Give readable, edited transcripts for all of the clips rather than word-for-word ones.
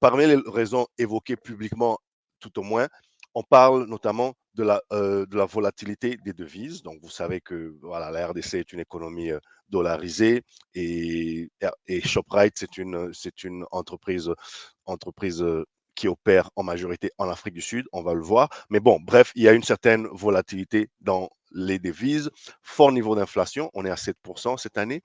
parmi les raisons évoquées publiquement, tout au moins, on parle notamment de la volatilité des devises. Donc, vous savez que voilà, la RDC est une économie dollarisée et ShopRite, c'est une entreprise qui opère en majorité en Afrique du Sud, on va le voir. Mais bon, bref, il y a une certaine volatilité dans les devises, fort niveau d'inflation, on est à 7% cette année,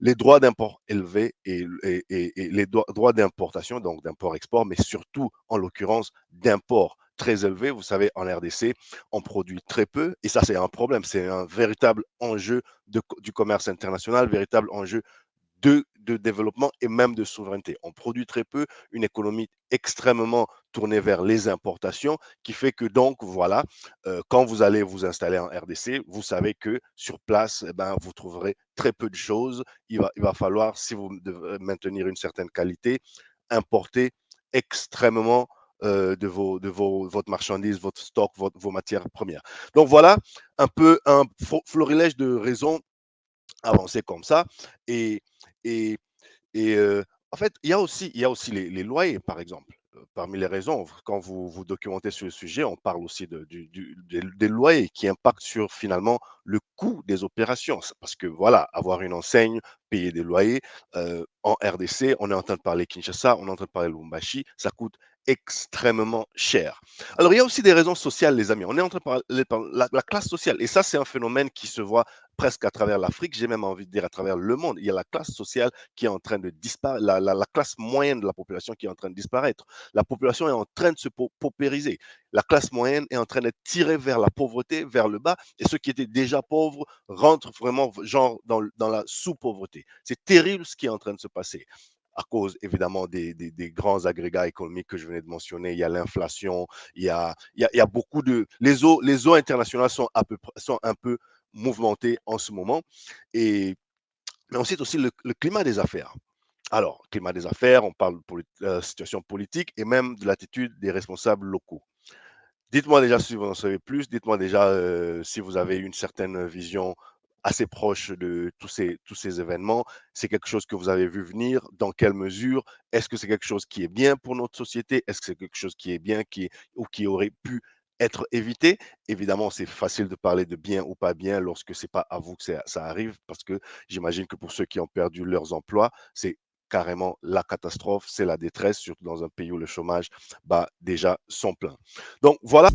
les droits d'import élevés et les droits d'importation, donc d'import-export, mais surtout, en l'occurrence, d'import très élevés. Vous savez, en RDC, on produit très peu et ça, c'est un problème. C'est un véritable enjeu du commerce international, véritable enjeu de développement et même de souveraineté. On produit très peu, une économie extrêmement tournée vers les importations, qui fait que donc, voilà, quand vous allez vous installer en RDC, vous savez que sur place, eh ben, vous trouverez très peu de choses. Il va falloir, si vous devez maintenir une certaine qualité, importer extrêmement votre marchandise, votre stock, vos matières premières. Donc voilà un peu un florilège de raisons avancées comme ça. Et, et et en fait, il y a aussi les loyers, par exemple. Parmi les raisons, quand vous vous documentez sur le sujet, on parle aussi des loyers qui impactent sur finalement le coût des opérations. Parce que voilà, avoir une enseigne, payer des loyers, en RDC, on est en train de parler Kinshasa, on est en train de parler Lubumbashi, ça coûte extrêmement cher. Alors, il y a aussi des raisons sociales, les amis. On est en train de parler par la classe sociale. Et ça, c'est un phénomène qui se voit presque à travers l'Afrique, j'ai même envie de dire à travers le monde. Il y a la classe sociale qui est en train de disparaître, la classe moyenne de la population qui est en train de disparaître. La population est en train de se paupériser. La classe moyenne est en train d'être tirée vers la pauvreté, vers le bas, et ceux qui étaient déjà pauvres rentrent vraiment genre dans la sous-pauvreté. C'est terrible ce qui est en train de se passer à cause évidemment des grands agrégats économiques que je venais de mentionner. Il y a l'inflation, il y a beaucoup de... Les eaux internationales sont un peu mouvementées en ce moment. Et, mais ensuite aussi le climat des affaires. Alors, climat des affaires, on parle de situation politique et même de l'attitude des responsables locaux. Dites-moi déjà si vous en savez plus, dites-moi déjà si vous avez une certaine vision assez proche de tous ces événements. C'est quelque chose que vous avez vu venir? Dans quelle mesure? Est-ce que c'est quelque chose qui est bien pour notre société? Est-ce que c'est quelque chose qui est bien ou qui aurait pu être évité? Évidemment, c'est facile de parler de bien ou pas bien lorsque c'est pas à vous que ça arrive, parce que j'imagine que pour ceux qui ont perdu leurs emplois, c'est carrément la catastrophe, c'est la détresse, surtout dans un pays où le chômage bat déjà son plein. Donc voilà.